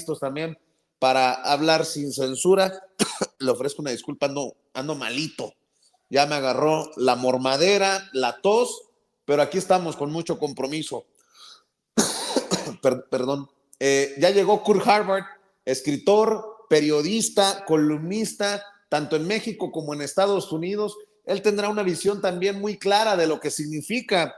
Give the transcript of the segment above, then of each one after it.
listos también para hablar sin censura. Le ofrezco una disculpa, ando malito. Ya me agarró la mormadera, la tos, pero aquí estamos con mucho compromiso. Perdón. Ya llegó Kurt Harvard, escritor, periodista, columnista, tanto en México como en Estados Unidos. Él tendrá una visión también muy clara de lo que significa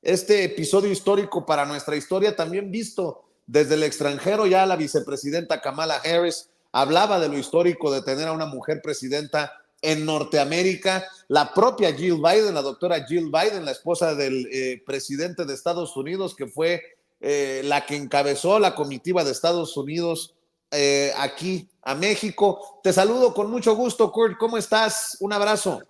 este episodio histórico para nuestra historia, también visto desde el extranjero. Ya la vicepresidenta Kamala Harris hablaba de lo histórico de tener a una mujer presidenta en Norteamérica. La propia Jill Biden, la doctora Jill Biden, la esposa del presidente de Estados Unidos, que fue la que encabezó la comitiva de Estados Unidos aquí a México. Te saludo con mucho gusto, Kurt. ¿Cómo estás? Un abrazo.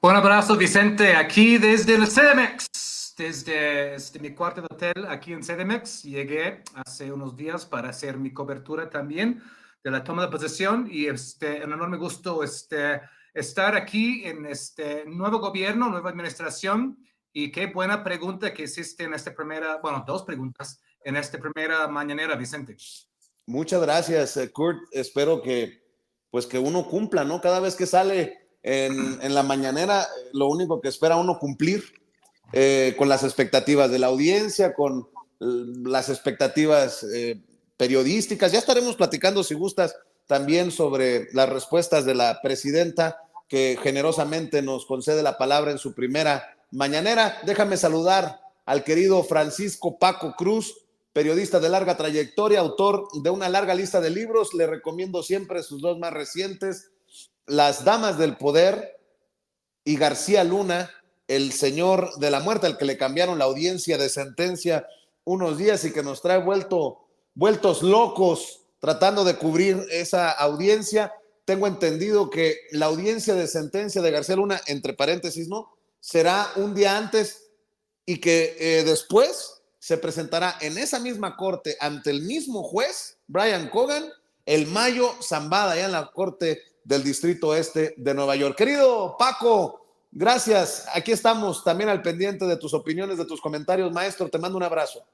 Un abrazo, Vicente, aquí desde el CDMX, desde mi cuarto de hotel aquí en CDMX. Llegué hace unos días para hacer mi cobertura también de la toma de posesión y un enorme gusto estar aquí en este nuevo gobierno, nueva administración. Y qué buena pregunta que hiciste en esta primera, bueno, dos preguntas en esta primera mañanera, Vicente. Muchas gracias, Kurt. Espero que uno cumpla, ¿no? Cada vez que sale en la mañanera, lo único que espera uno cumplir con las expectativas de la audiencia, con las expectativas periodísticas. Ya estaremos platicando, si gustas, también sobre las respuestas de la presidenta, que generosamente nos concede la palabra en su primera mañanera. Déjame saludar al querido Francisco Paco Cruz, periodista de larga trayectoria, autor de una larga lista de libros. Le recomiendo siempre sus dos más recientes, Las Damas del Poder y García Luna, el señor de la muerte, al que le cambiaron la audiencia de sentencia unos días y que nos trae vueltos locos tratando de cubrir esa audiencia. Tengo entendido que la audiencia de sentencia de García Luna, entre paréntesis, ¿no?, será un día antes y que después se presentará en esa misma corte ante el mismo juez, Brian Cogan, el Mayo Zambada, allá en la corte del Distrito Este de Nueva York. Querido Paco, gracias. Aquí estamos también al pendiente de tus opiniones, de tus comentarios, maestro. Te mando un abrazo.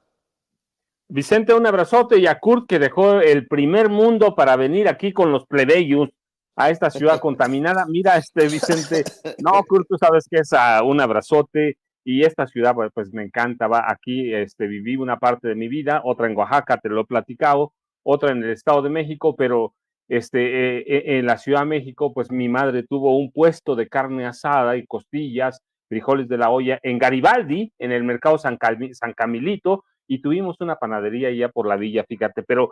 Vicente, un abrazote, y a Kurt, que dejó el primer mundo para venir aquí con los plebeyos a esta ciudad contaminada. Mira, Vicente, no, Kurt, tú sabes que es un abrazote, y esta ciudad, pues me encanta. Aquí viví una parte de mi vida, otra en Oaxaca, te lo he platicado, otra en el Estado de México, pero en la Ciudad de México, pues mi madre tuvo un puesto de carne asada y costillas, frijoles de la olla en Garibaldi, en el mercado San Camilito, y tuvimos una panadería ya por la villa, fíjate. Pero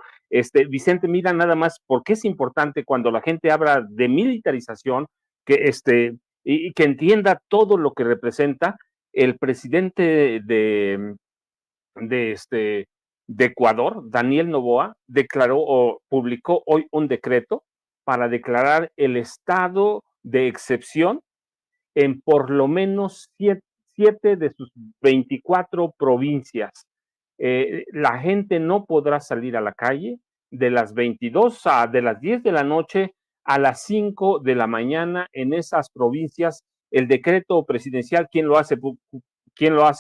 Vicente, mira nada más por qué es importante cuando la gente habla de militarización, que y que entienda todo lo que representa. El presidente de Ecuador, Daniel Noboa, declaró o publicó hoy un decreto para declarar el estado de excepción en por lo menos 7 de sus 24 provincias. La gente no podrá salir a la calle de las 10 de la noche a las 5 de la mañana en esas provincias. El decreto presidencial, ¿quién lo hace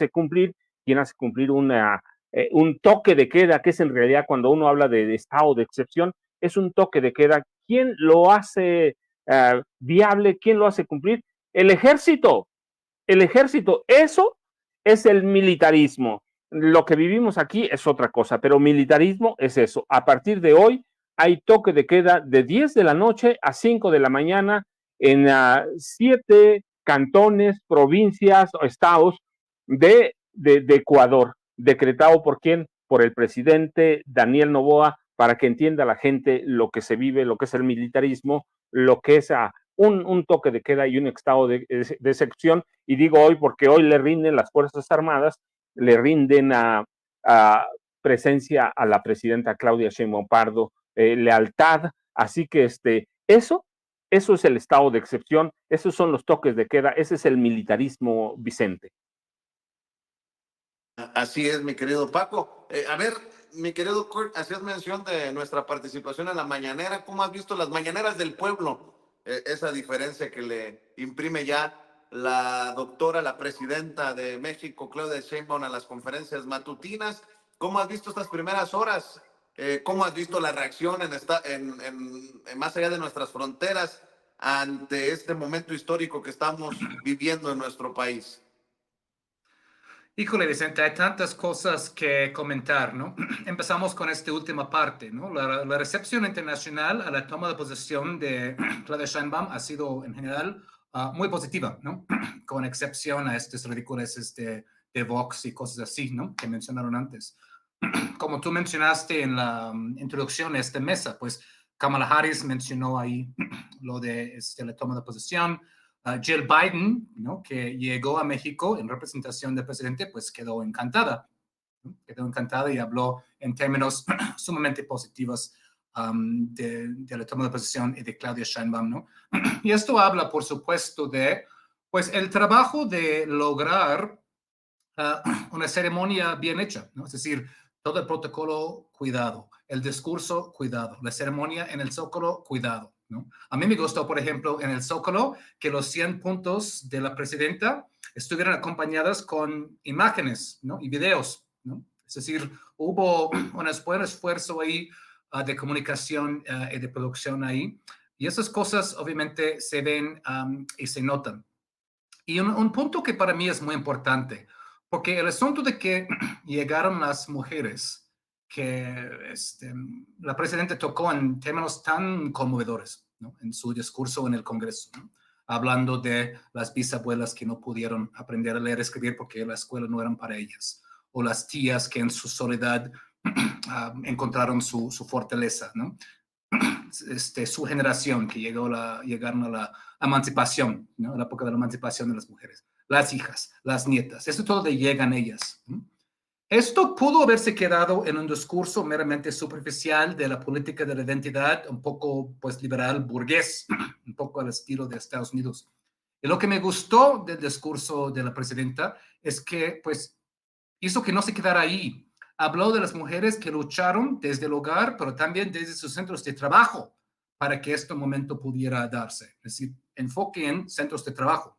cumplir? ¿Quién hace cumplir un toque de queda, que es en realidad, cuando uno habla de estado de excepción, es un toque de queda? ¿Quién lo hace viable? ¿Quién lo hace cumplir? El ejército. Eso es el militarismo. Lo que vivimos aquí es otra cosa, pero militarismo es eso. A partir de hoy hay toque de queda de 10 de la noche a 5 de la mañana en 7 cantones, provincias o estados de Ecuador, decretado ¿por quién? Por el presidente Daniel Noboa, para que entienda la gente lo que se vive, lo que es el militarismo, lo que es un toque de queda y un estado de excepción. Y digo hoy porque hoy le rinden las Fuerzas Armadas, le rinden a presencia a la presidenta Claudia Sheinbaum Pardo, lealtad. Así que eso es el estado de excepción, esos son los toques de queda, ese es el militarismo, Vicente. Así es, mi querido Paco. A ver, mi querido Kurt, hacías mención de nuestra participación en la mañanera. ¿Cómo has visto las mañaneras del pueblo? Esa diferencia que le imprime ya la doctora, la presidenta de México, Claudia Sheinbaum, a las conferencias matutinas. ¿Cómo has visto estas primeras horas ¿Cómo has visto la reacción más allá de nuestras fronteras ante este momento histórico que estamos viviendo en nuestro país? Híjole, Vicente, hay tantas cosas que comentar, ¿no? Empezamos con esta última parte, ¿no? La recepción internacional a la toma de posesión de Claudia Sheinbaum ha sido, en general, muy positiva, ¿no? Con excepción a estos ridiculeces de Vox y cosas así, ¿no? Que mencionaron antes. Como tú mencionaste en la introducción de esta mesa, pues Kamala Harris mencionó ahí lo de la toma de posesión. Jill Biden, ¿no? Que llegó a México en representación del presidente, pues quedó encantada, ¿no? Quedó encantada y habló en términos sumamente positivos de la toma de posesión y de Claudia Sheinbaum, ¿no? Y esto habla, por supuesto, de pues el trabajo de lograr una ceremonia bien hecha, ¿no? Es decir, todo el protocolo, cuidado. El discurso, cuidado. La ceremonia en el Zócalo, cuidado, ¿no? A mí me gustó, por ejemplo, en el Zócalo, que los 100 puntos de la presidenta estuvieran acompañadas con imágenes, ¿no? Y videos, ¿no? Es decir, hubo un buen esfuerzo ahí de comunicación y de producción ahí. Y esas cosas obviamente se ven y se notan. Y un punto que para mí es muy importante, porque el asunto de que llegaron las mujeres, que la presidenta tocó en términos tan conmovedores, ¿no? En su discurso en el Congreso, ¿no? Hablando de las bisabuelas que no pudieron aprender a leer y escribir porque la escuela no era para ellas, o las tías que en su soledad encontraron su fortaleza, ¿no? Su generación que llegaron a la emancipación, ¿no? La época de la emancipación de las mujeres, las hijas, las nietas, eso todo de llegan ellas, ¿no? Esto pudo haberse quedado en un discurso meramente superficial de la política de la identidad, un poco pues liberal, burgués, un poco al estilo de Estados Unidos. Y lo que me gustó del discurso de la presidenta es que pues hizo que no se quedara ahí. Habló de las mujeres que lucharon desde el hogar, pero también desde sus centros de trabajo para que este momento pudiera darse. Es decir, enfoque en centros de trabajo.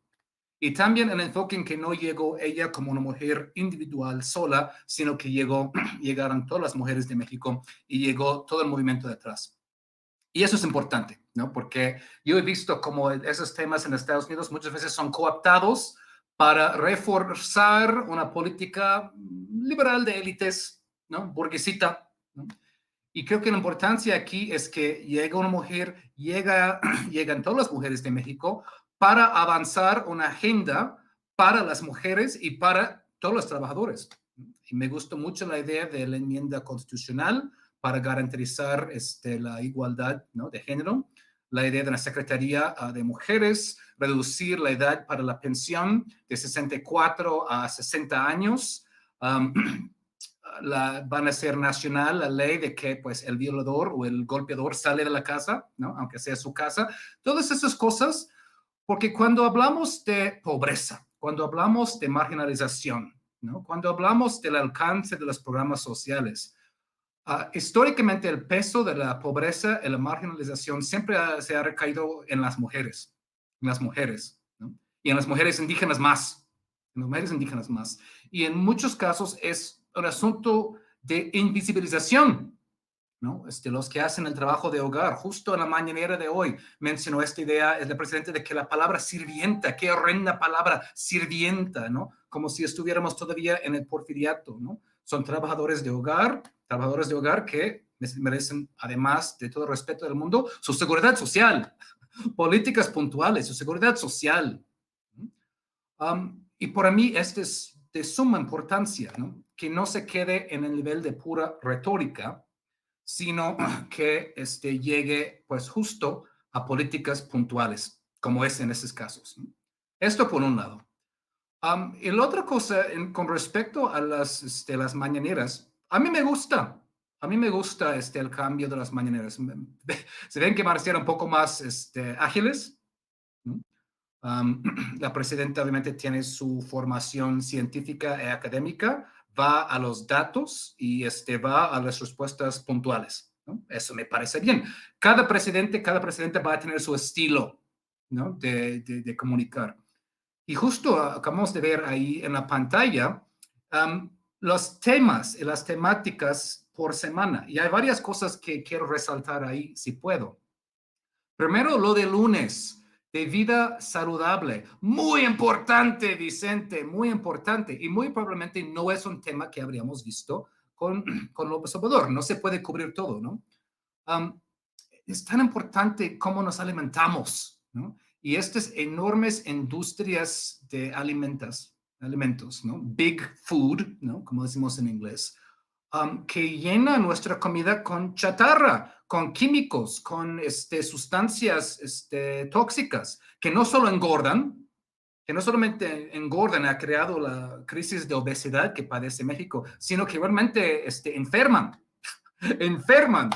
Y también el enfoque en que no llegó ella como una mujer individual sola, sino que llegaron todas las mujeres de México y llegó todo el movimiento detrás. Y eso es importante, ¿no? Porque yo he visto como esos temas en Estados Unidos muchas veces son cooptados para reforzar una política liberal de élites, ¿no? Burguesita, ¿no? Y creo que la importancia aquí es que llega una mujer, llegan todas las mujeres de México para avanzar una agenda para las mujeres y para todos los trabajadores. Y me gustó mucho la idea de la enmienda constitucional para garantizar la igualdad, ¿no? De género, la idea de la Secretaría de Mujeres, reducir la edad para la pensión de 64 a 60 años. Van a ser nacional la ley de que pues el violador o el golpeador sale de la casa, ¿no? Aunque sea su casa. Todas esas cosas, porque cuando hablamos de pobreza, cuando hablamos de marginalización, ¿no? Cuando hablamos del alcance de los programas sociales, históricamente el peso de la pobreza y la marginalización siempre se ha recaído en las mujeres, ¿no? Y en las mujeres indígenas más, en las mujeres indígenas más. Y en muchos casos es un asunto de invisibilización, ¿no? Los que hacen el trabajo de hogar. Justo en la mañanera de hoy mencionó esta idea el presidente de que la palabra sirvienta, qué horrenda palabra, sirvienta, ¿no? Como si estuviéramos todavía en el porfiriato, ¿no? Son trabajadores de hogar que merecen, además de todo el respeto del mundo, su seguridad social, políticas puntuales, su seguridad social. Y para mí esto es de suma importancia, ¿no? Que no se quede en el nivel de pura retórica, sino que llegue pues justo a políticas puntuales, como es en esos casos, ¿no? Esto por un lado. Y la otra cosa, con respecto a las mañaneras, a mí me gusta el cambio de las mañaneras. Se ven que van a ser un poco más ágiles, ¿no? La presidenta obviamente tiene su formación científica y académica, va a los datos y va a las respuestas puntuales, ¿no? Eso me parece bien. Cada presidente va a tener su estilo, ¿no? de comunicar. Y justo acabamos de ver ahí en la pantalla los temas y las temáticas por semana. Y hay varias cosas que quiero resaltar ahí, si puedo. Primero, lo de lunes, de vida saludable. Muy importante, Vicente, muy importante. Y muy probablemente no es un tema que habríamos visto con López Obrador. No se puede cubrir todo, ¿no? Es tan importante cómo nos alimentamos, ¿no? Y estas enormes industrias de alimentos, ¿no? Big food, ¿no? Como decimos en inglés, que llena nuestra comida con chatarra, con químicos, con sustancias tóxicas, que no solo engordan, que no solamente engordan, ha creado la crisis de obesidad que padece México, sino que realmente enferman, enferman.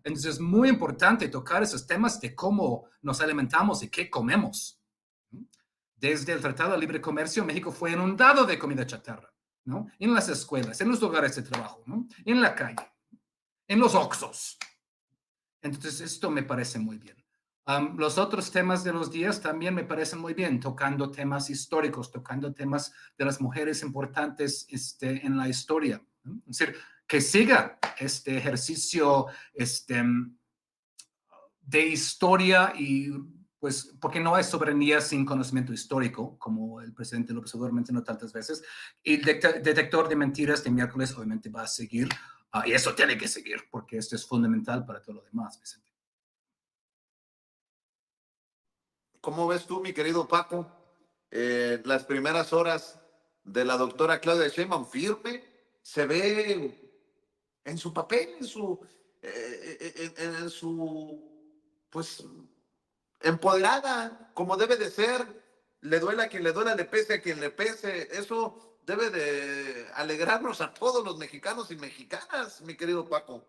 Entonces es muy importante tocar esos temas de cómo nos alimentamos y qué comemos. Desde el Tratado de Libre Comercio, México fue inundado de comida chatarra, ¿no? En las escuelas, en los lugares de trabajo, ¿no? En la calle, en los Oxxos. Entonces esto me parece muy bien. Los otros temas de los días también me parecen muy bien, tocando temas históricos, tocando temas de las mujeres importantes en la historia, ¿no? Es decir, que siga este ejercicio de historia y pues porque no hay soberanía sin conocimiento histórico, como el presidente López Obrador mencionó tantas veces. Y el detector de mentiras de miércoles obviamente va a seguir, y eso tiene que seguir, porque esto es fundamental para todo lo demás, Vicente. ¿Cómo ves tú, mi querido Paco, las primeras horas de la doctora Claudia Sheinbaum? Firme, se ve en su papel, en su, pues, empoderada, como debe de ser, le duela a quien le duela, le pese a quien le pese. Eso debe de alegrarnos a todos los mexicanos y mexicanas, mi querido Paco.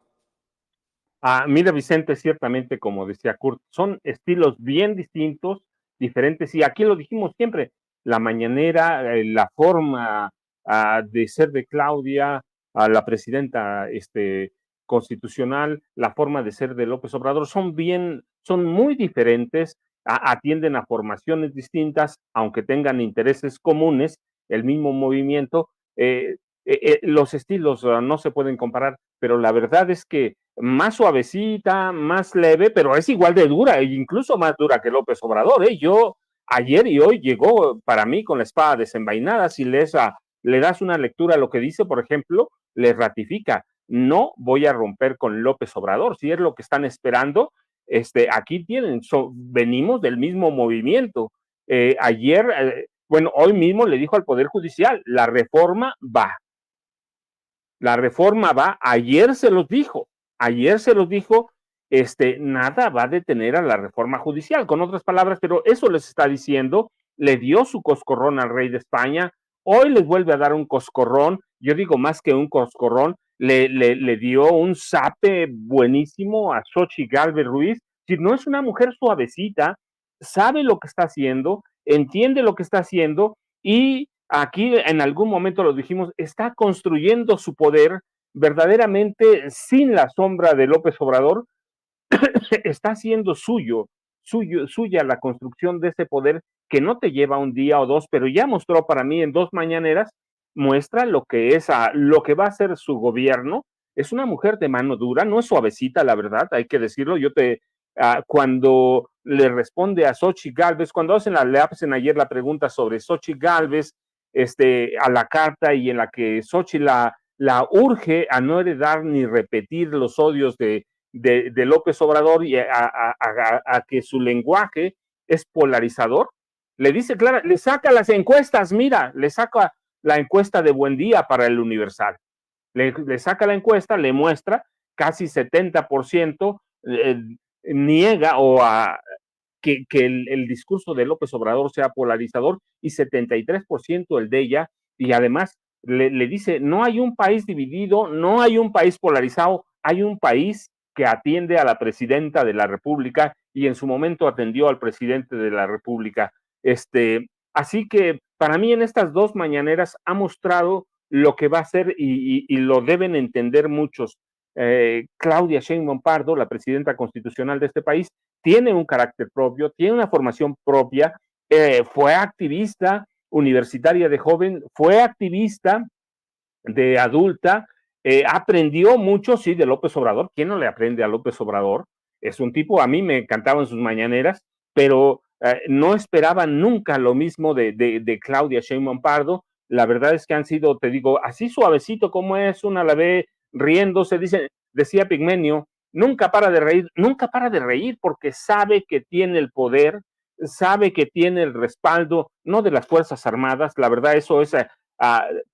Mira, Vicente, ciertamente, como decía Kurt, son estilos bien distintos, diferentes, y aquí lo dijimos siempre, la mañanera, la forma de ser de Claudia, la presidenta constitucional, la forma de ser de López Obrador, son muy diferentes, atienden a formaciones distintas, aunque tengan intereses comunes, el mismo movimiento, los estilos no se pueden comparar, pero la verdad es que más suavecita, más leve, pero es igual de dura, e incluso más dura que López Obrador. Yo ayer y hoy llegó para mí con la espada desenvainada. Si le das una lectura a lo que dice, por ejemplo, le ratifica, no voy a romper con López Obrador, si es lo que están esperando. Aquí tienen, venimos del mismo movimiento. Hoy mismo le dijo al Poder Judicial, la reforma va, ayer se los dijo, nada va a detener a la reforma judicial, con otras palabras, pero eso les está diciendo, le dio su coscorrón al rey de España, hoy les vuelve a dar un coscorrón, yo digo más que un coscorrón, le dio un zape buenísimo a Xochitl Gálvez Ruiz, si no es una mujer suavecita, sabe lo que está haciendo, entiende lo que está haciendo, y aquí en algún momento lo dijimos, está construyendo su poder verdaderamente sin la sombra de López Obrador, está haciendo suya la construcción de ese poder que no te lleva un día o dos, pero ya mostró para mí en 2 mañaneras, muestra lo que va a ser su gobierno. Es una mujer de mano dura, no es suavecita, la verdad, hay que decirlo. Cuando le responde a Xochitl Gálvez, cuando le hacen ayer la pregunta sobre Xochitl Gálvez, a la carta, y en la que Xochitl la urge a no heredar ni repetir los odios de López Obrador y a que su lenguaje es polarizador, le dice claro, le saca las encuestas, mira, le saca la encuesta de Buen Día para el Universal, le saca la encuesta, le muestra casi 70% niega que el discurso de López Obrador sea polarizador, y 73% el de ella, y además le dice, no hay un país dividido, no hay un país polarizado, hay un país que atiende a la presidenta de la República, y en su momento atendió al presidente de la República. Así que para mí en estas 2 mañaneras ha mostrado lo que va a ser, y lo deben entender muchos. Claudia Sheinbaum Pardo, la presidenta constitucional de este país, tiene un carácter propio, tiene una formación propia, fue activista universitaria de joven, fue activista de adulta, Aprendió mucho, sí, de López Obrador. ¿Quién no le aprende a López Obrador? Es un tipo, a mí me encantaban sus mañaneras, pero no esperaba nunca lo mismo de Claudia Sheinbaum Pardo. La verdad es que han sido, te digo, así suavecito como es, una la ve riéndose, decía Pigmenio, nunca para de reír porque sabe que tiene el poder, sabe que tiene el respaldo, no de las Fuerzas Armadas, la verdad eso es,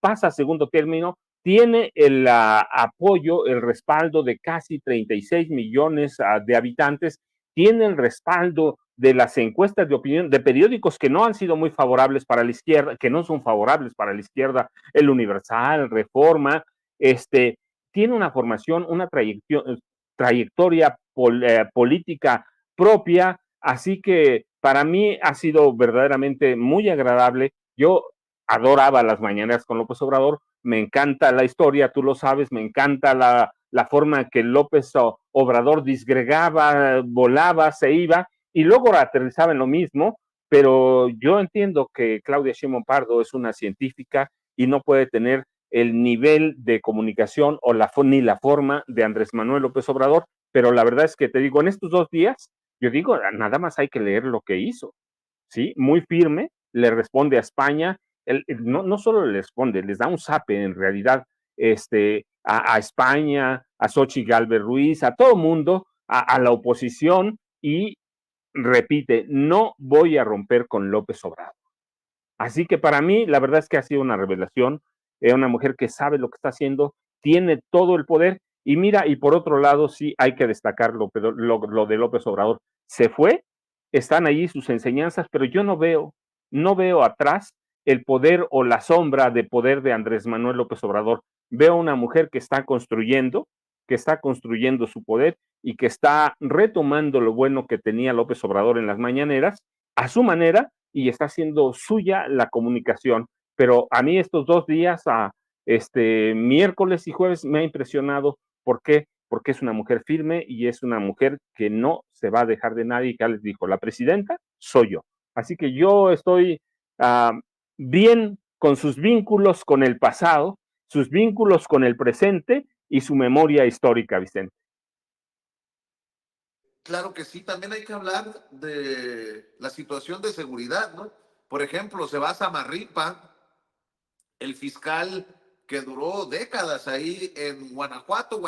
pasa a segundo término, tiene el apoyo, el respaldo de casi 36 millones de habitantes, tiene el respaldo de las encuestas de opinión de periódicos que no han sido muy favorables para la izquierda, que no son favorables para la izquierda, el Universal, Reforma, tiene una formación, una trayectoria política propia, así que para mí ha sido verdaderamente muy agradable. Yo adoraba las mañaneras con López Obrador, me encanta la historia, tú lo sabes, me encanta la forma que López Obrador disgregaba, volaba, se iba y luego aterrizaba en lo mismo, pero yo entiendo que Claudia Sheinbaum Pardo es una científica y no puede tener el nivel de comunicación o ni la forma de Andrés Manuel López Obrador, pero la verdad es que te digo, en estos 2 días, yo digo, nada más hay que leer lo que hizo, ¿sí? Muy firme, le responde a España, no solo le responde, les da un zape en realidad a España, a Xochitl Gálvez Ruiz, a todo mundo, a la oposición y repite, no voy a romper con López Obrador. Así que para mí, la verdad es que ha sido una revelación, una mujer que sabe lo que está haciendo, tiene todo el poder y mira, y por otro lado, sí hay que destacar lo de López Obrador. Se fue, están allí sus enseñanzas, pero yo no veo atrás el poder o la sombra de poder de Andrés Manuel López Obrador. Veo una mujer que está construyendo su poder y que está retomando lo bueno que tenía López Obrador en las mañaneras a su manera y está haciendo suya la comunicación. Pero a mí estos 2 días, miércoles y jueves, me ha impresionado. ¿Por qué? Porque es una mujer firme y es una mujer que no se va a dejar de nadie. Ya les dijo, la presidenta soy yo. Así que yo estoy bien con sus vínculos con el pasado, sus vínculos con el presente y su memoria histórica, Vicente. Claro que sí, también hay que hablar de la situación de seguridad, ¿no? Por ejemplo, se va a Samarripa, el fiscal que duró décadas ahí en Guanajuato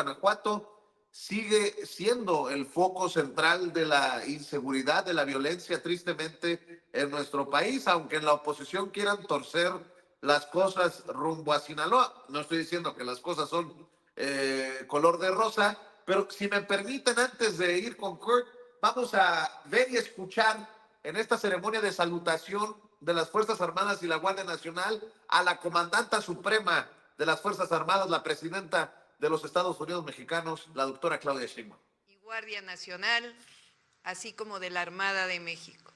sigue siendo el foco central de la inseguridad, de la violencia, tristemente, en nuestro país, aunque en la oposición quieran torcer las cosas rumbo a Sinaloa. No estoy diciendo que las cosas son color de rosa, pero si me permiten, antes de ir con Kurt, vamos a ver y escuchar en esta ceremonia de salutación de las Fuerzas Armadas y la Guardia Nacional a la comandanta suprema de las Fuerzas Armadas, la presidenta de los Estados Unidos mexicanos, la doctora Claudia Sheinbaum. Y Guardia Nacional, así como de la Armada de México.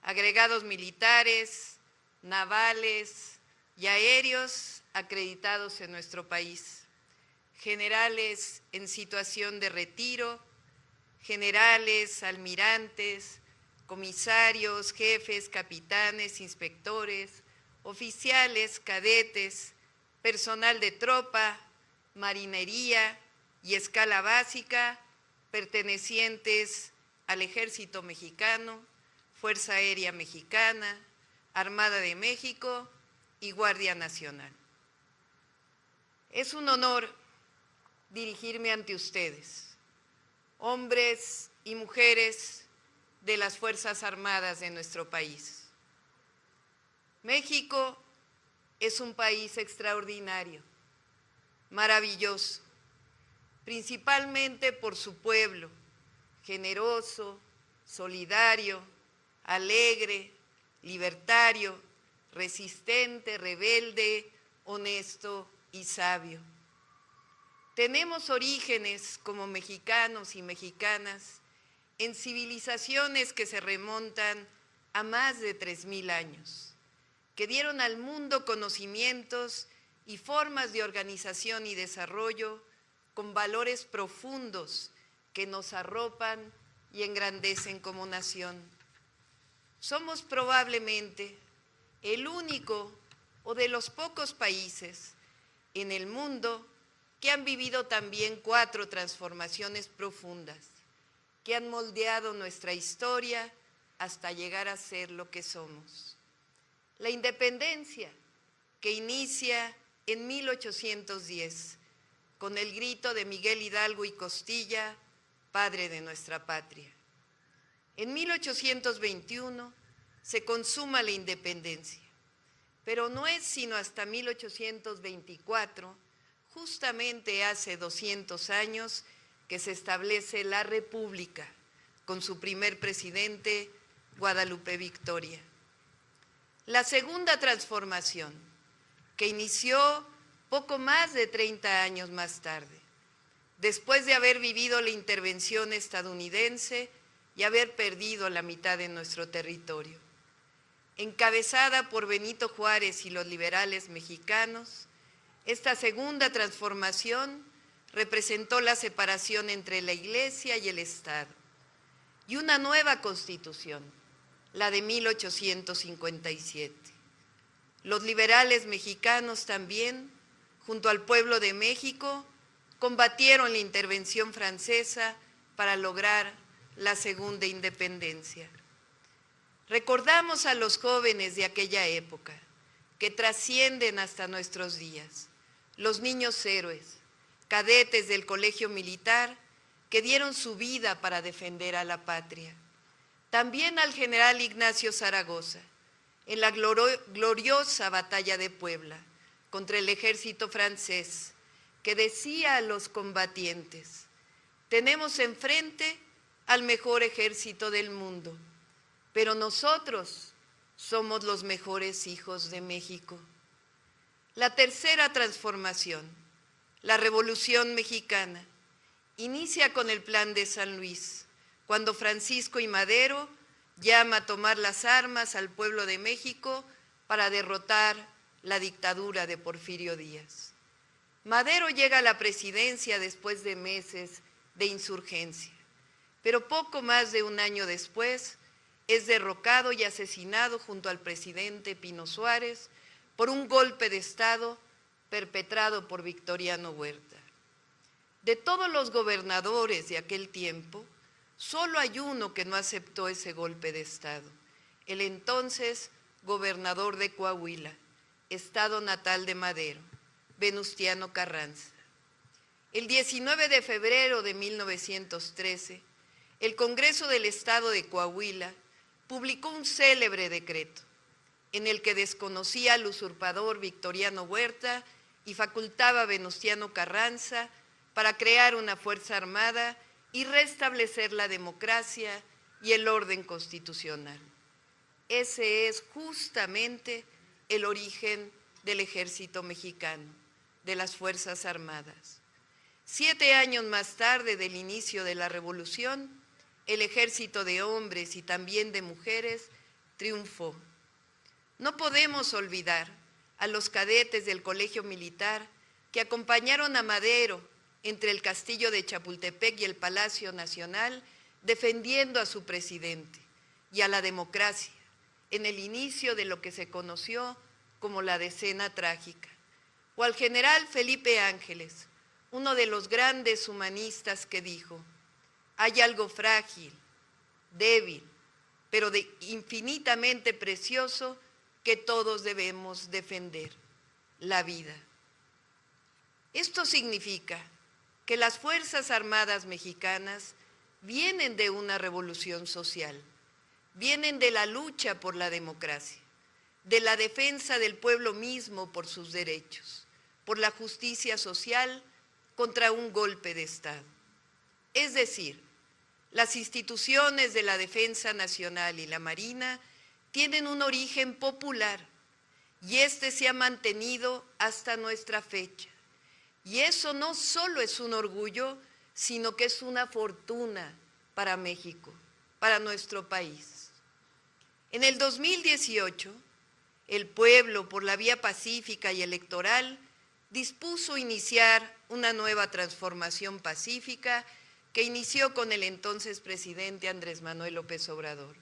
Agregados militares, navales y aéreos acreditados en nuestro país. Generales en situación de retiro, generales, almirantes, comisarios, jefes, capitanes, inspectores, oficiales, cadetes, personal de tropa, marinería y escala básica, pertenecientes al Ejército Mexicano, Fuerza Aérea Mexicana, Armada de México y Guardia Nacional. Es un honor dirigirme ante ustedes, hombres y mujeres de las Fuerzas Armadas de nuestro país. México es un país extraordinario, maravilloso, principalmente por su pueblo, generoso, solidario, alegre, libertario, resistente, rebelde, honesto y sabio. Tenemos orígenes como mexicanos y mexicanas en civilizaciones que se remontan a más de 3,000 años, que dieron al mundo conocimientos y formas de organización y desarrollo con valores profundos que nos arropan y engrandecen como nación. Somos probablemente el único o de los pocos países en el mundo que han vivido también 4 transformaciones profundas, que han moldeado nuestra historia hasta llegar a ser lo que somos. La independencia, que inicia en 1810, con el grito de Miguel Hidalgo y Costilla, padre de nuestra patria. En 1821 se consuma la independencia, pero no es sino hasta 1824, justamente hace 200 años, que se establece la República, con su primer presidente, Guadalupe Victoria. La segunda transformación, que inició poco más de 30 años más tarde, después de haber vivido la intervención estadounidense y haber perdido la mitad de nuestro territorio. Encabezada por Benito Juárez y los liberales mexicanos, esta segunda transformación representó la separación entre la Iglesia y el Estado y una nueva Constitución, la de 1857. Los liberales mexicanos también, junto al pueblo de México, combatieron la intervención francesa para lograr la segunda independencia. Recordamos a los jóvenes de aquella época, que trascienden hasta nuestros días, los niños héroes, cadetes del colegio militar, que dieron su vida para defender a la patria. También al general Ignacio Zaragoza, en la gloriosa batalla de Puebla, contra el ejército francés, que decía a los combatientes: tenemos enfrente al mejor ejército del mundo, pero nosotros somos los mejores hijos de México. La tercera transformación, la Revolución Mexicana, inicia con el Plan de San Luis, cuando Francisco I. Madero llama a tomar las armas al pueblo de México para derrotar la dictadura de Porfirio Díaz. Madero llega a la presidencia después de meses de insurgencia, pero poco más de un año después es derrocado y asesinado junto al presidente Pino Suárez por un golpe de Estado perpetrado por Victoriano Huerta. De todos los gobernadores de aquel tiempo, solo hay uno que no aceptó ese golpe de Estado, el entonces gobernador de Coahuila, estado natal de Madero, Venustiano Carranza. El 19 de febrero de 1913, el Congreso del Estado de Coahuila publicó un célebre decreto en el que desconocía al usurpador Victoriano Huerta y facultaba a Venustiano Carranza para crear una fuerza armada y restablecer la democracia y el orden constitucional. Ese es justamente el origen del ejército mexicano, de las Fuerzas Armadas. 7 años más tarde del inicio de la revolución, el ejército de hombres y también de mujeres triunfó. No podemos olvidar a los cadetes del colegio militar que acompañaron a Madero entre el castillo de Chapultepec y el Palacio Nacional, defendiendo a su presidente y a la democracia en el inicio de lo que se conoció como la Decena Trágica, o al general Felipe Ángeles, uno de los grandes humanistas, que dijo: hay algo frágil, débil, pero infinitamente precioso que todos debemos defender: la vida. Esto significa que las Fuerzas Armadas mexicanas vienen de una revolución social, vienen de la lucha por la democracia, de la defensa del pueblo mismo por sus derechos, por la justicia social contra un golpe de Estado. Es decir, las instituciones de la Defensa Nacional y la Marina tienen un origen popular y este se ha mantenido hasta nuestra fecha. Y eso no solo es un orgullo, sino que es una fortuna para México, para nuestro país. En el 2018, el pueblo, por la vía pacífica y electoral, dispuso iniciar una nueva transformación pacífica que inició con el entonces presidente Andrés Manuel López Obrador.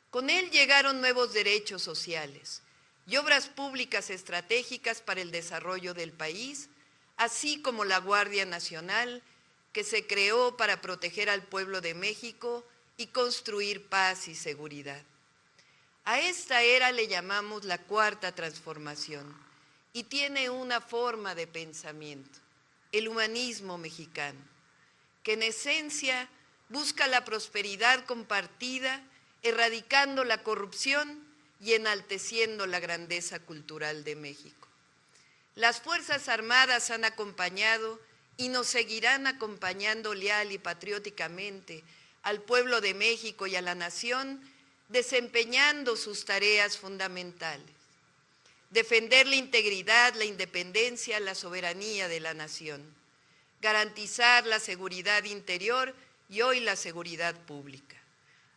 Con él llegaron nuevos derechos sociales y obras públicas estratégicas para el desarrollo del país, así como la Guardia Nacional, que se creó para proteger al pueblo de México y construir paz y seguridad. A esta era le llamamos la Cuarta Transformación y tiene una forma de pensamiento, el humanismo mexicano, que en esencia busca la prosperidad compartida, erradicando la corrupción y enalteciendo la grandeza cultural de México. Las Fuerzas Armadas han acompañado y nos seguirán acompañando leal y patrióticamente al pueblo de México y a la nación, desempeñando sus tareas fundamentales: defender la integridad, la independencia, la soberanía de la nación, garantizar la seguridad interior y hoy la seguridad pública,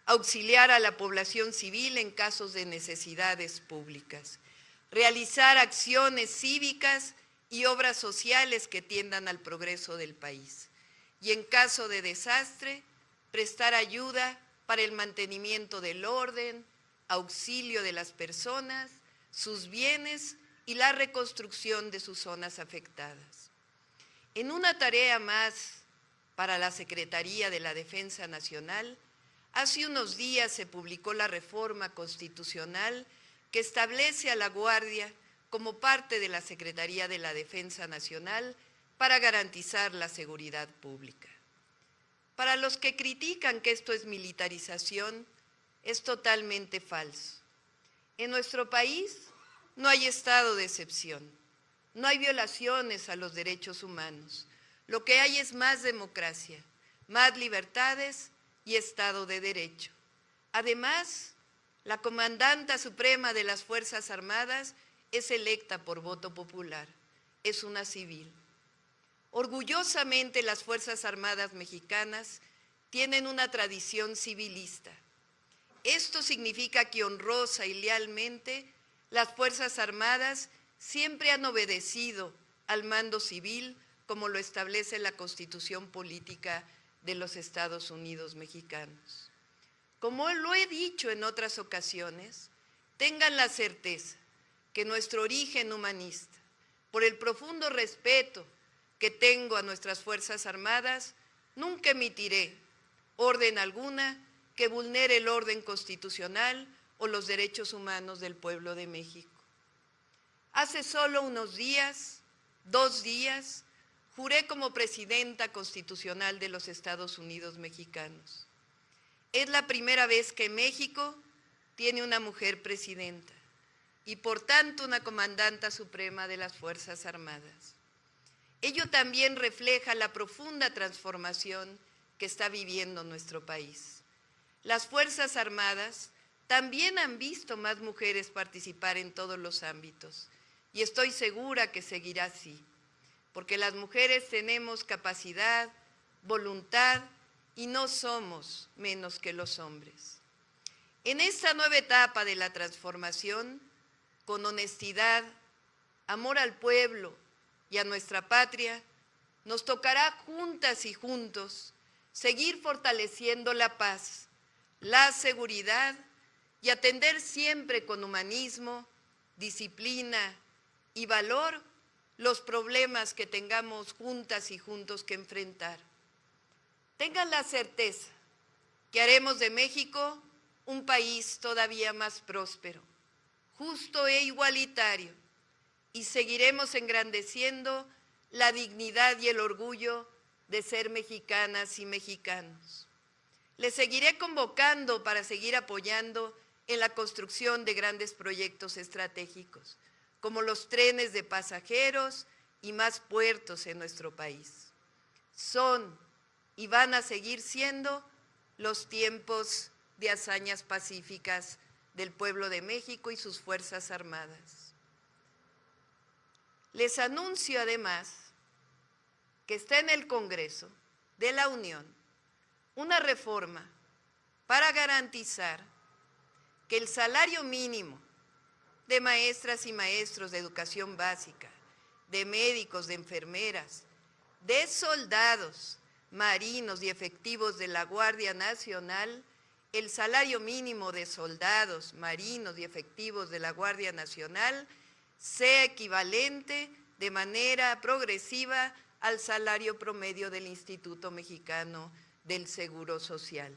auxiliar a la población civil en casos de necesidades públicas, realizar acciones cívicas y obras sociales que tiendan al progreso del país, y en caso de desastre, prestar ayuda para el mantenimiento del orden, auxilio de las personas, sus bienes y la reconstrucción de sus zonas afectadas. En una tarea más para la Secretaría de la Defensa Nacional, hace unos días se publicó la reforma constitucional que establece a la Guardia como parte de la Secretaría de la Defensa Nacional para garantizar la seguridad pública. Para los que critican que esto es militarización, es totalmente falso. En nuestro país no hay estado de excepción, no hay violaciones a los derechos humanos. Lo que hay es más democracia, más libertades y Estado de Derecho. Además, la comandanta suprema de las Fuerzas Armadas es electa por voto popular, es una civil. Orgullosamente, las Fuerzas Armadas mexicanas tienen una tradición civilista. Esto significa que honrosa y lealmente las Fuerzas Armadas siempre han obedecido al mando civil, como lo establece la Constitución Política de los Estados Unidos Mexicanos. Como lo he dicho en otras ocasiones, tengan la certeza que nuestro origen humanista, por el profundo respeto que tengo a nuestras Fuerzas Armadas, nunca emitiré orden alguna que vulnere el orden constitucional o los derechos humanos del pueblo de México. Hace solo unos días, 2 días, juré como presidenta constitucional de los Estados Unidos Mexicanos. Es la primera vez que México tiene una mujer presidenta y por tanto una comandanta suprema de las Fuerzas Armadas. Ello también refleja la profunda transformación que está viviendo nuestro país. Las Fuerzas Armadas también han visto más mujeres participar en todos los ámbitos y estoy segura que seguirá así, porque las mujeres tenemos capacidad, voluntad y no somos menos que los hombres. En esta nueva etapa de la transformación, con honestidad, amor al pueblo y a nuestra patria, nos tocará juntas y juntos seguir fortaleciendo la paz, la seguridad y atender siempre con humanismo, disciplina y valor los problemas que tengamos juntas y juntos que enfrentar. Tengan la certeza que haremos de México un país todavía más próspero, justo e igualitario, y seguiremos engrandeciendo la dignidad y el orgullo de ser mexicanas y mexicanos. Les seguiré convocando para seguir apoyando en la construcción de grandes proyectos estratégicos, como los trenes de pasajeros y más puertos en nuestro país. Son y van a seguir siendo los tiempos de hazañas pacíficas del pueblo de México y sus Fuerzas Armadas. Les anuncio además que está en el Congreso de la Unión una reforma para garantizar que el salario mínimo de maestras y maestros de educación básica, de médicos, de enfermeras, de soldados, marinos y efectivos de la Guardia Nacional, el salario mínimo de soldados, marinos y efectivos de la Guardia Nacional sea equivalente de manera progresiva al salario promedio del Instituto Mexicano del Seguro Social.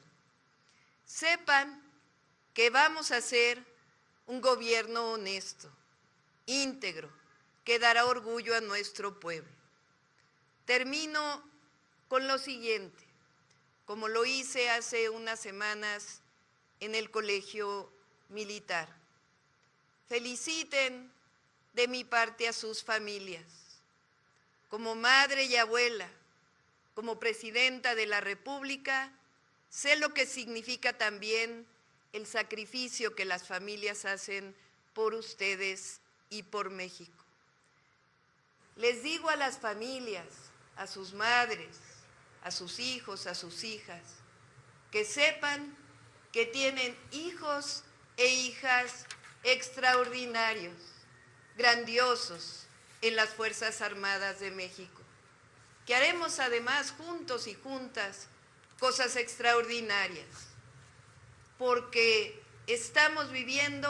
Sepan que vamos a hacer un gobierno honesto, íntegro, que dará orgullo a nuestro pueblo. Termino con lo siguiente, como lo hice hace unas semanas en el Colegio Militar. Feliciten de mi parte a sus familias. Como madre y abuela, como presidenta de la República, sé lo que significa también el sacrificio que las familias hacen por ustedes y por México. Les digo a las familias, a sus madres, a sus hijos, a sus hijas, que sepan que tienen hijos e hijas extraordinarios, grandiosos en las Fuerzas Armadas de México, que haremos además juntos y juntas cosas extraordinarias, porque estamos viviendo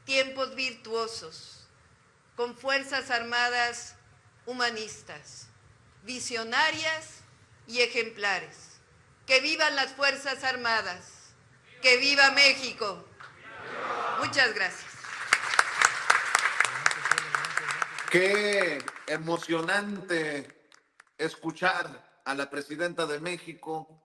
tiempos virtuosos, con Fuerzas Armadas humanistas, visionarias y ejemplares. ¡Que vivan las Fuerzas Armadas! ¡Que viva México! Muchas gracias. Qué emocionante escuchar a la presidenta de México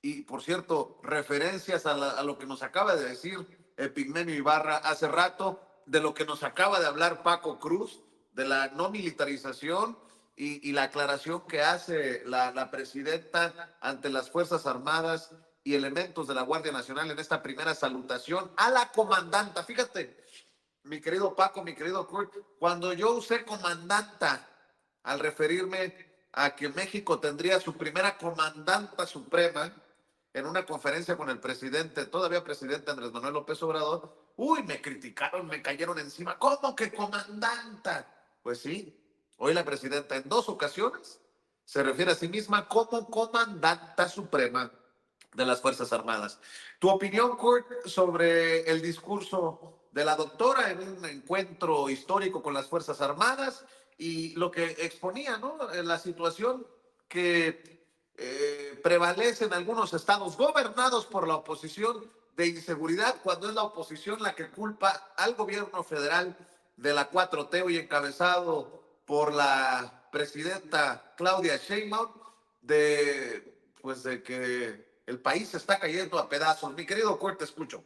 y, por cierto, referencias a lo que nos acaba de decir Epigmenio Ibarra hace rato, de lo que nos acaba de hablar Paco Cruz, de la no militarización y la aclaración que hace la presidenta ante las Fuerzas Armadas y elementos de la Guardia Nacional en esta primera salutación a la comandanta. Fíjate, mi querido Paco, mi querido Kurt, cuando yo usé comandanta al referirme a que México tendría su primera comandanta suprema en una conferencia con el presidente, todavía presidente Andrés Manuel López Obrador, uy, me criticaron, me cayeron encima. ¿Cómo que comandanta? Pues sí, hoy la presidenta en 2 ocasiones se refiere a sí misma como comandanta suprema de las Fuerzas Armadas. Tu opinión, Kurt, sobre el discurso de la doctora en un encuentro histórico con las Fuerzas Armadas y lo que exponía, ¿no? La situación que prevalece en algunos estados gobernados por la oposición de inseguridad, cuando es la oposición la que culpa al gobierno federal de la 4T, hoy encabezado por la presidenta Claudia Sheinbaum, de que el país se está cayendo a pedazos. Mi querido Kurt, te escucho.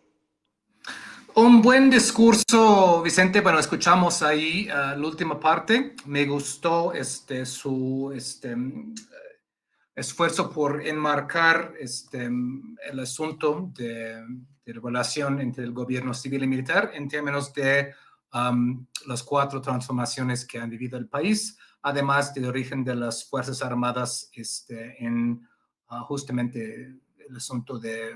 Un buen discurso, Vicente. Bueno, escuchamos ahí la última parte. Me gustó su esfuerzo por enmarcar el asunto de relación entre el gobierno civil y militar en términos de las 4 transformaciones que han vivido el país, además del origen de las Fuerzas Armadas en justamente el asunto de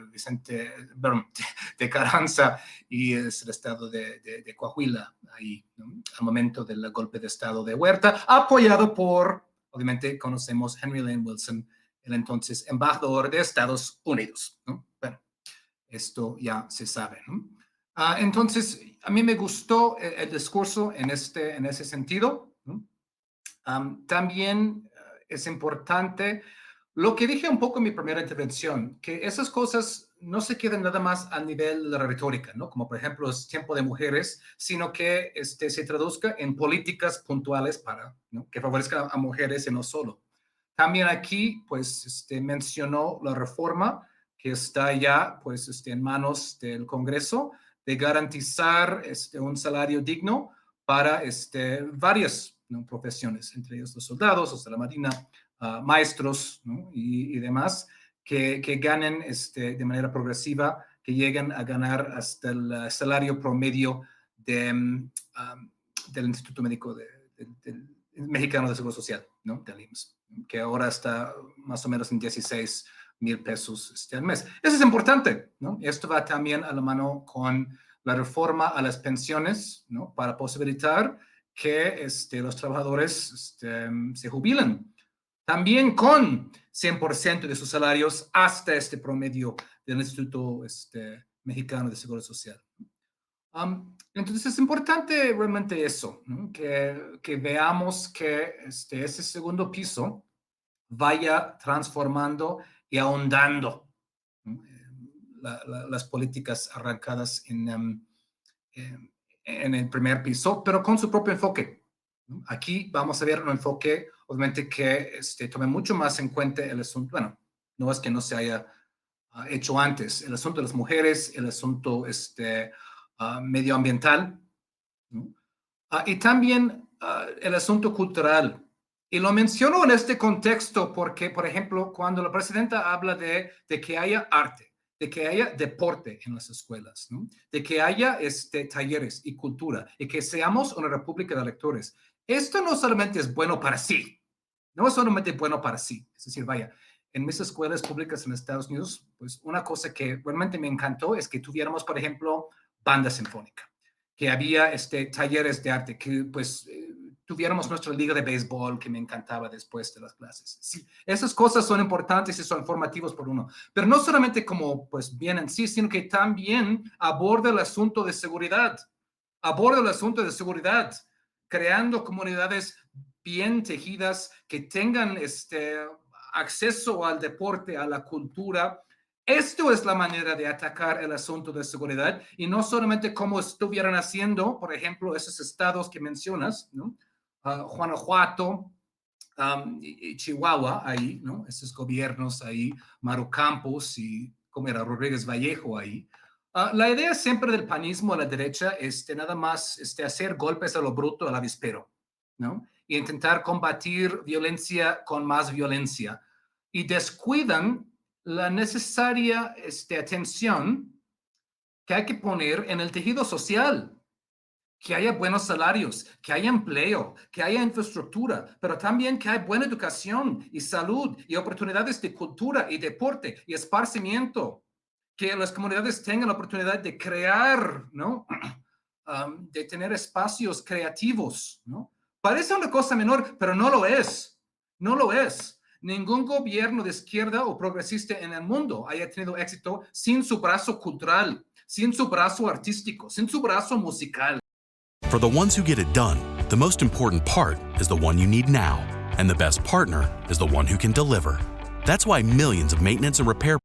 de Carranza y es el estado de Coahuila, ahí, ¿no? Al momento del golpe de estado de Huerta, apoyado por, obviamente, conocemos Henry Lane Wilson, el entonces embajador de Estados Unidos, ¿no? Bueno, esto ya se sabe, ¿no? Entonces, a mí me gustó el discurso en ese sentido, ¿no? También es importante lo que dije un poco en mi primera intervención, que esas cosas no se quedan nada más a nivel de la retórica, ¿no? Como por ejemplo el tiempo de mujeres, sino que se traduzca en políticas puntuales para, ¿no? Que favorezcan a mujeres y no solo. También aquí, pues, mencionó la reforma que está ya, pues, en manos del Congreso de garantizar un salario digno para varias, ¿no? profesiones, entre ellos los soldados, los de la Marina, maestros, ¿no? y demás, que ganen de manera progresiva, que lleguen a ganar hasta el salario promedio del Instituto Médico del Mexicano de Seguro Social, ¿no? Del IMSS, que ahora está más o menos en 16,000 pesos al mes. Eso es importante, ¿no? Esto va también a la mano con la reforma a las pensiones, ¿no? Para posibilitar que los trabajadores se jubilen también con 100% de sus salarios hasta promedio del Instituto Mexicano de Seguro Social. Entonces es importante realmente eso, ¿no? Que veamos que ese segundo piso vaya transformando y ahondando, ¿no? Las políticas arrancadas en el primer piso, pero con su propio enfoque, ¿no? Aquí vamos a ver un enfoque, obviamente, que tome mucho más en cuenta el asunto. Bueno, no es que no se haya hecho antes, el asunto de las mujeres, el asunto medioambiental, ¿no? Y también el asunto cultural. Y lo menciono en este contexto porque, por ejemplo, cuando la presidenta habla de que haya arte, de que haya deporte en las escuelas, ¿no? De que haya talleres y cultura, y que seamos una república de lectores. Esto no solamente es bueno para sí, no es solamente bueno para sí. Es decir, vaya, en mis escuelas públicas en Estados Unidos, pues una cosa que realmente me encantó es que tuviéramos, por ejemplo, banda sinfónica, que había talleres de arte, que pues tuviéramos nuestra liga de béisbol que me encantaba después de las clases. Sí, esas cosas son importantes y son formativos por uno, pero no solamente como pues bien en sí, sino que también aborda el asunto de seguridad, creando comunidades bien tejidas que tengan acceso al deporte, a la cultura. Esto es la manera de atacar el asunto de seguridad y no solamente como estuvieran haciendo, por ejemplo, esos estados que mencionas, ¿no? Guanajuato, y Chihuahua, ahí, ¿no? Esos gobiernos ahí, Maru Campos y, ¿cómo era? Rodríguez Vallejo ahí. La idea siempre del panismo a la derecha es nada más hacer golpes a lo bruto, al avispero, ¿no? Y intentar combatir violencia con más violencia. Y descuidan la necesaria atención que hay que poner en el tejido social, que haya buenos salarios, que haya empleo, que haya infraestructura, pero también que haya buena educación y salud y oportunidades de cultura y deporte y esparcimiento, que las comunidades tengan la oportunidad de crear, ¿no? De tener espacios creativos, ¿no? Parece una cosa menor, pero no lo es. No lo es. Ningún gobierno de izquierda o progresista en el mundo haya tenido éxito sin su brazo cultural, sin su brazo artístico, sin su brazo musical. For the ones who get it done, the most important part is the one you need now. And the best partner is the one who can deliver. That's why millions of maintenance and repair.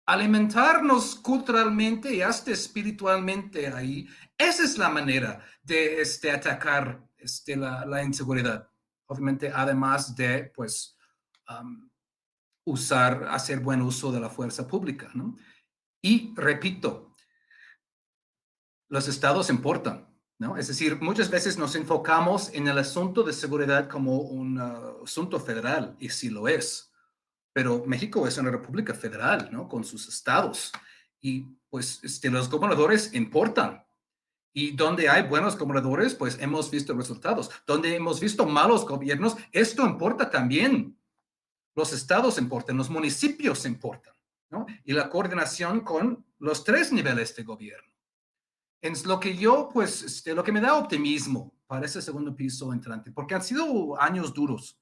Alimentarnos culturalmente y hasta espiritualmente ahí, esa es la manera de atacar la inseguridad. Obviamente, además de, pues, hacer buen uso de la fuerza pública, ¿no? Y repito, los estados importan, ¿no? Es decir, muchas veces nos enfocamos en el asunto de seguridad como un asunto federal, y sí lo es. Pero México es una república federal, ¿no? Con sus estados. Y pues los gobernadores importan. Y donde hay buenos gobernadores, pues hemos visto resultados. Donde hemos visto malos gobiernos, esto importa también. Los estados importan, los municipios importan, ¿no? Y la coordinación con los 3 niveles de gobierno. Es lo que yo, pues, lo que me da optimismo para ese segundo piso entrante, porque han sido años duros.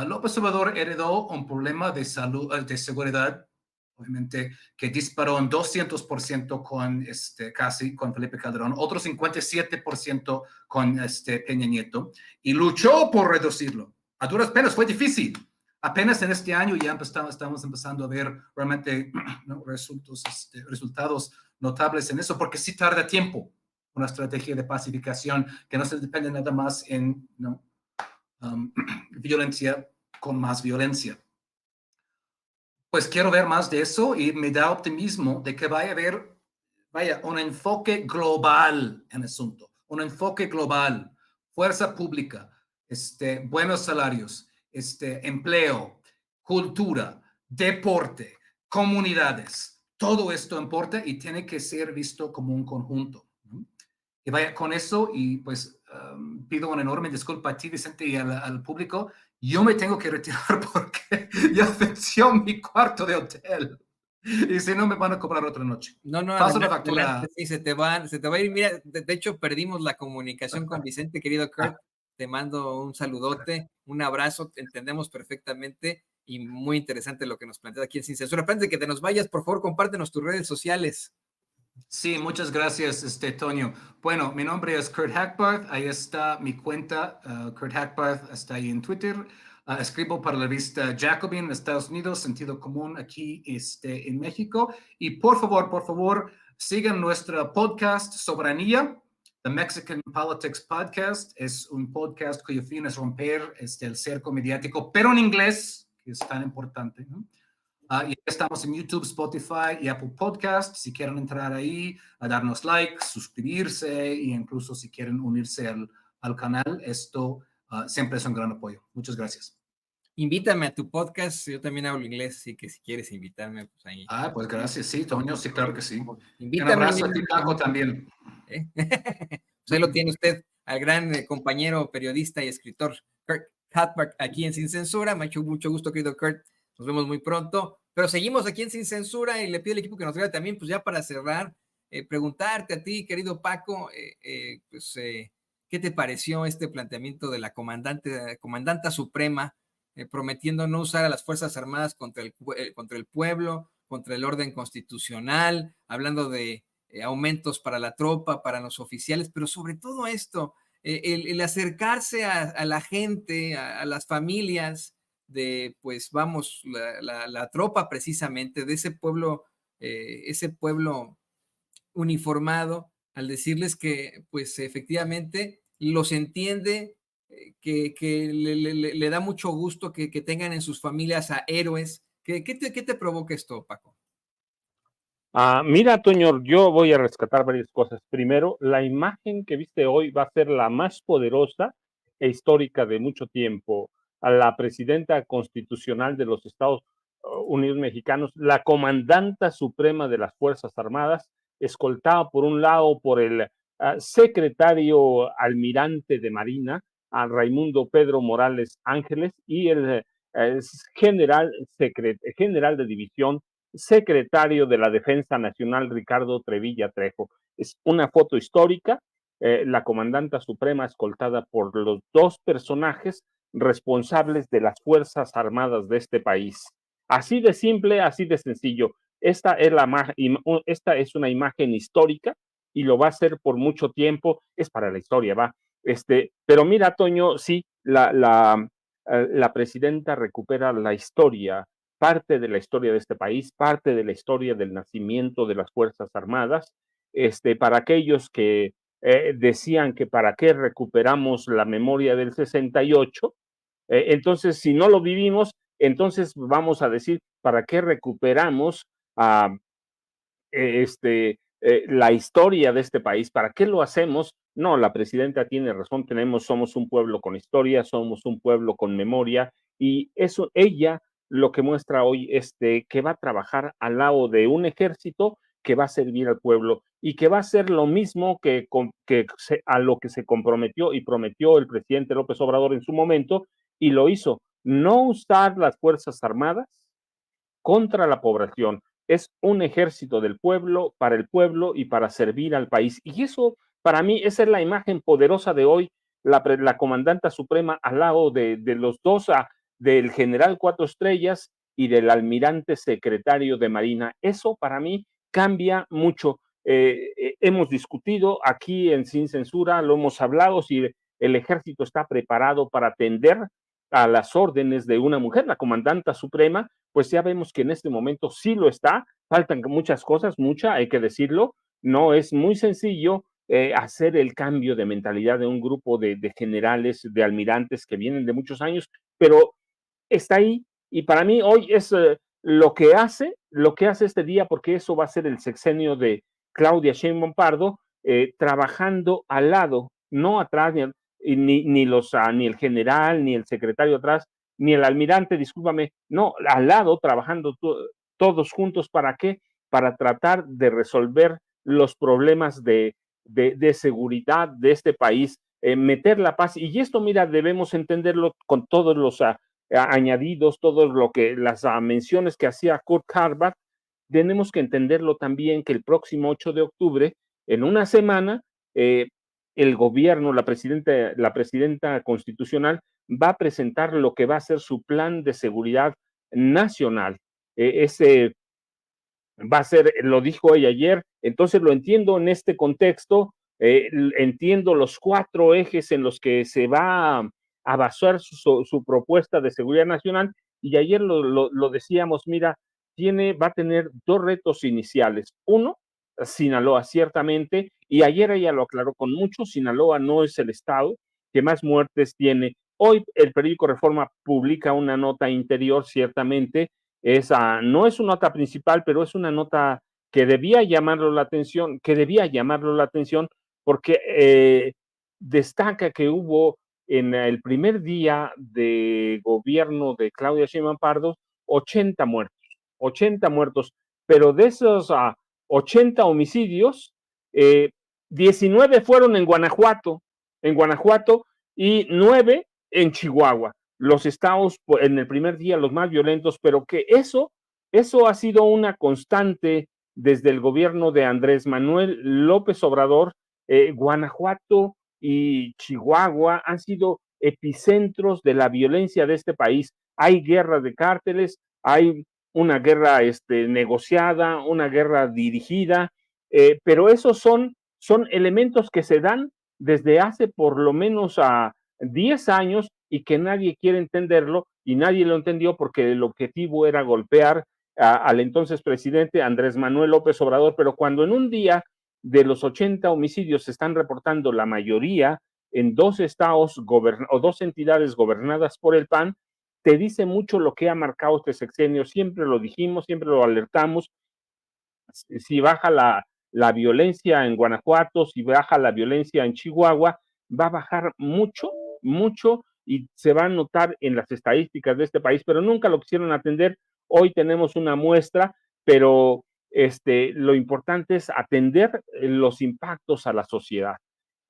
López Obrador heredó un problema de salud, de seguridad, obviamente, que disparó en 200% con casi con Felipe Calderón, otro 57% con Peña Nieto, y luchó por reducirlo. A duras penas, fue difícil. Apenas en este año ya estamos empezando a ver realmente, ¿no? Resultados notables en eso, porque sí tarda tiempo una estrategia de pacificación que no se depende nada más en, ¿no? Violencia con más violencia. Pues quiero ver más de eso y me da optimismo de que vaya a haber, un enfoque global en el asunto, un enfoque global, fuerza pública, buenos salarios, empleo, cultura, deporte, comunidades, todo esto importa y tiene que ser visto como un conjunto, ¿no? Y vaya con eso y pues pido una enorme disculpa a ti, Vicente, y al público. Yo me tengo que retirar porque ya venció mi cuarto de hotel. Y si no, me van a cobrar otra noche. No, Paso la factura. adelante, sí, se te va a ir. Mira, de hecho, perdimos la comunicación con Vicente, querido Kurt. Te mando un saludote, un abrazo, te entendemos perfectamente y muy interesante lo que nos planteas aquí en Sin Censura. Antes de que te nos vayas, por favor, compártenos tus redes sociales. Sí, muchas gracias, Toño. Bueno, mi nombre es Kurt Hackbarth, ahí está mi cuenta, Kurt Hackbarth, está ahí en Twitter. Escribo para la revista Jacobin en Estados Unidos, Sentido Común aquí en México. Y por favor, sigan nuestro podcast Soberanía, The Mexican Politics Podcast. Es un podcast cuyo fin es romper el cerco mediático, pero en inglés, que es tan importante, ¿no? Y estamos en YouTube, Spotify y Apple Podcast. Si quieren entrar ahí, a darnos like, suscribirse e incluso si quieren unirse al canal, esto siempre es un gran apoyo. Muchas gracias. Invítame a tu podcast, yo también hablo inglés, así que si quieres invitarme, pues ahí. Pues gracias, sí, Toño, sí, claro que sí. Invítame. Un abrazo a ti, Paco, también. Pues ahí lo tiene usted, al gran compañero, periodista y escritor Kurt Hackbarth, aquí en Sin Censura. Me ha hecho mucho gusto, querido Kurt. Nos vemos muy pronto. Pero seguimos aquí en Sin Censura y le pido al equipo que nos vea también, pues ya para cerrar, preguntarte a ti, querido Paco, ¿qué te pareció este planteamiento de la comandanta suprema, prometiendo no usar a las Fuerzas Armadas contra el pueblo, contra el orden constitucional, hablando de aumentos para la tropa, para los oficiales, pero sobre todo esto, el acercarse a la gente, a las familias de, pues vamos, la tropa precisamente, de ese pueblo uniformado, al decirles que pues efectivamente los entiende, que le da mucho gusto que tengan en sus familias a héroes. ¿Qué te provoca esto, Paco? Mira, Toño, yo voy a rescatar varias cosas. Primero, la imagen que viste hoy va a ser la más poderosa e histórica de mucho tiempo. A la presidenta constitucional de los Estados Unidos Mexicanos, la comandanta suprema de las Fuerzas Armadas, escoltada por un lado por el secretario almirante de Marina, a Raimundo Pedro Morales Ángeles, y el general de división, secretario de la Defensa Nacional, Ricardo Trevilla Trejo. Es una foto histórica, la comandanta suprema escoltada por los dos personajes responsables de las Fuerzas Armadas de este país. Así de simple, así de sencillo. Esta es una imagen histórica y lo va a ser por mucho tiempo. Es para la historia, va. Pero mira, Toño, sí, la presidenta recupera la historia, parte de la historia de este país, parte de la historia del nacimiento de las Fuerzas Armadas. Para aquellos que decían que para qué recuperamos la memoria del 68, entonces si no lo vivimos, entonces vamos a decir, ¿para qué recuperamos la historia de este país? ¿Para qué lo hacemos? No, la presidenta tiene razón, somos un pueblo con historia, somos un pueblo con memoria, y eso ella lo que muestra hoy es que va a trabajar al lado de un ejército que va a servir al pueblo y que va a hacer lo mismo a lo que se comprometió y prometió el presidente López Obrador en su momento, y lo hizo: no usar las Fuerzas Armadas contra la población. Es un ejército del pueblo, para el pueblo y para servir al país. Y eso, para mí, esa es la imagen poderosa de hoy, la comandanta suprema al lado de los dos, del general Cuatro Estrellas y del almirante secretario de Marina. Eso para mí cambia mucho. Hemos discutido aquí en Sin Censura, lo hemos hablado, si el ejército está preparado para atender a las órdenes de una mujer, la comandanta suprema. Pues ya vemos que en este momento sí lo está. Faltan muchas cosas, hay que decirlo. No es muy sencillo hacer el cambio de mentalidad de un grupo de generales, de almirantes que vienen de muchos años, pero está ahí, y para mí hoy es lo que hace este día, porque eso va a ser el sexenio de Claudia Sheinbaum Pardo, trabajando al lado, no atrás, ni el general, ni el secretario atrás, ni el almirante, discúlpame, no, al lado, trabajando todos juntos. ¿Para qué? Para tratar de resolver los problemas de seguridad de este país, meter la paz. Y esto, mira, debemos entenderlo con todos los añadidos, las menciones que hacía Kurt Hackbarth. Tenemos que entenderlo también, que el próximo 8 de octubre, en una semana, el gobierno, la presidenta constitucional, va a presentar lo que va a ser su plan de seguridad nacional. Ese va a ser, lo dijo ella ayer, entonces lo entiendo en este contexto, entiendo los 4 ejes en los que se va a basar su propuesta de seguridad nacional, y ayer lo decíamos, mira, va a tener 2 retos iniciales. Uno, Sinaloa, ciertamente, y ayer ella lo aclaró con mucho, Sinaloa no es el estado que más muertes tiene. Hoy el periódico Reforma publica una nota interior, ciertamente, no es una nota principal, pero es una nota que debía llamarlo la atención, porque destaca que hubo en el primer día de gobierno de Claudia Sheinbaum Pardo 80 muertos, pero de esos 80 homicidios, 19 fueron en Guanajuato, y 9 en Chihuahua. Los estados en el primer día los más violentos, pero que eso ha sido una constante desde el gobierno de Andrés Manuel López Obrador. Guanajuato y Chihuahua han sido epicentros de la violencia de este país. Hay guerra de cárteles, hay una guerra negociada, una guerra dirigida, pero esos son elementos que se dan desde hace por lo menos 10 años y que nadie quiere entenderlo, y nadie lo entendió porque el objetivo era golpear al entonces presidente Andrés Manuel López Obrador. Pero cuando en un día de los 80 homicidios se están reportando la mayoría en 2 estados o 2 entidades gobernadas por el PAN, te dice mucho lo que ha marcado este sexenio. Siempre lo dijimos, siempre lo alertamos. Si baja la violencia en Guanajuato, si baja la violencia en Chihuahua, va a bajar mucho, y se va a notar en las estadísticas de este país, pero nunca lo quisieron atender. Hoy tenemos una muestra, pero lo importante es atender los impactos a la sociedad.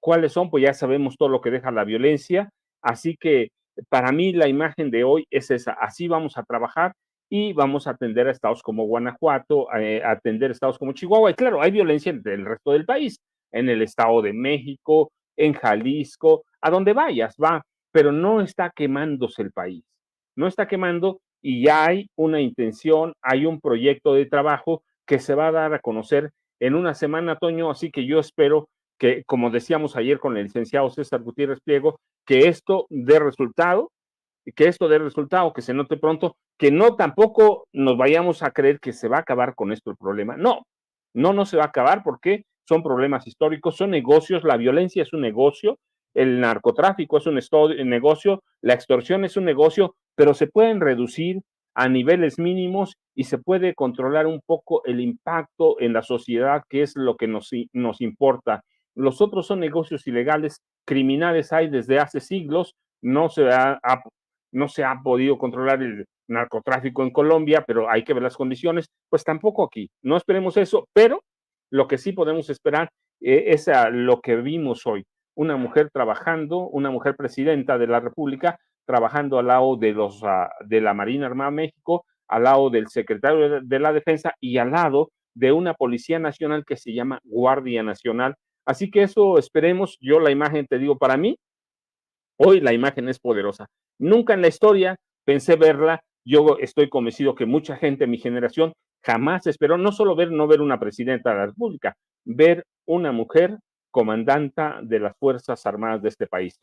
¿Cuáles son? Pues ya sabemos todo lo que deja la violencia, así que para mí la imagen de hoy es esa. Así vamos a trabajar y vamos a atender a estados como Guanajuato, a atender estados como Chihuahua. Y claro, hay violencia en el resto del país, en el Estado de México, en Jalisco, a donde vayas, va, pero no está quemándose el país. No está quemando, y ya hay una intención, hay un proyecto de trabajo que se va a dar a conocer en una semana, Toño, así que yo espero que, como decíamos ayer con el licenciado César Gutiérrez Pliego, que esto dé resultado, que se note pronto, que no tampoco nos vayamos a creer que se va a acabar con esto el problema. No se va a acabar, porque son problemas históricos, son negocios, la violencia es un negocio, el narcotráfico es un negocio, la extorsión es un negocio, pero se pueden reducir a niveles mínimos y se puede controlar un poco el impacto en la sociedad, que es lo que nos importa. Los otros son negocios ilegales, criminales hay desde hace siglos. No se ha podido controlar el narcotráfico en Colombia, pero hay que ver las condiciones. Pues tampoco aquí. No esperemos eso, pero lo que sí podemos esperar es lo que vimos hoy. Una mujer trabajando, una mujer presidenta de la República, trabajando al lado de la Marina Armada de México, al lado del secretario de la Defensa y al lado de una Policía Nacional que se llama Guardia Nacional. Así que eso esperemos. Yo la imagen, te digo, para mí, hoy la imagen es poderosa. Nunca en la historia pensé verla. Yo estoy convencido que mucha gente de mi generación jamás esperó no solo no ver una presidenta de la República, ver una mujer comandanta de las Fuerzas Armadas de este país.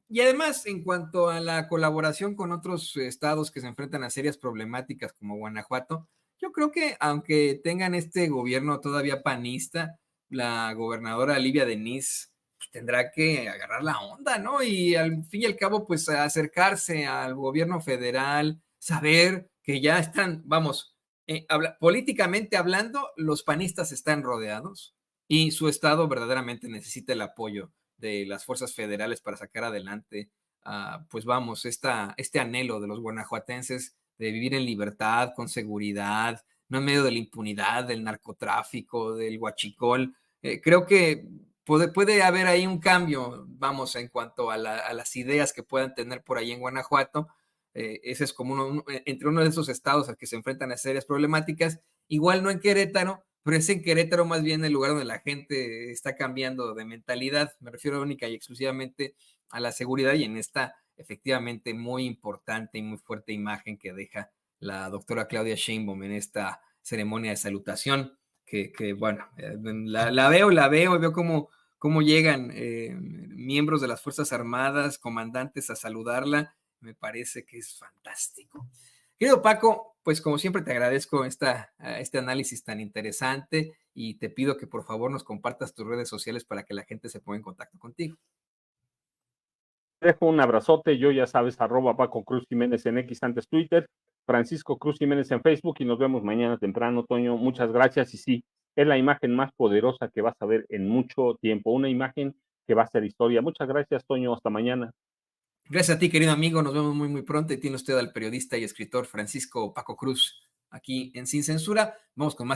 Y además, en cuanto a la colaboración con otros estados que se enfrentan a serias problemáticas como Guanajuato, yo creo que aunque tengan este gobierno todavía panista, la gobernadora Livia Denis pues, tendrá que agarrar la onda, ¿no? Y al fin y al cabo, pues acercarse al gobierno federal, saber que ya están, vamos, políticamente hablando, los panistas están rodeados y su estado verdaderamente necesita el apoyo de las fuerzas federales para sacar adelante, pues vamos, este anhelo de los guanajuatenses de vivir en libertad, con seguridad, no en medio de la impunidad, del narcotráfico, del huachicol. Creo que puede haber ahí un cambio, vamos, en cuanto a las ideas que puedan tener por ahí en Guanajuato. Ese es como entre uno de esos estados al que se enfrentan a serias problemáticas, igual no en Querétaro, pero es en Querétaro más bien el lugar donde la gente está cambiando de mentalidad. Me refiero única y exclusivamente a la seguridad y en esta efectivamente muy importante y muy fuerte imagen que deja la doctora Claudia Sheinbaum en esta ceremonia de salutación, que bueno, la veo y veo cómo llegan miembros de las Fuerzas Armadas, comandantes a saludarla. Me parece que es fantástico. Querido Paco, pues como siempre te agradezco este análisis tan interesante y te pido que por favor nos compartas tus redes sociales para que la gente se ponga en contacto contigo. Dejo un abrazote, yo ya sabes, @Paco Cruz Jiménez en X, antes Twitter, Francisco Cruz Jiménez en Facebook, y nos vemos mañana temprano, Toño. Muchas gracias, y sí, es la imagen más poderosa que vas a ver en mucho tiempo, una imagen que va a ser historia. Muchas gracias, Toño, hasta mañana. Gracias a ti, querido amigo, nos vemos muy pronto, y tiene usted al periodista y escritor Francisco Paco Cruz aquí en Sin Censura. Vamos con más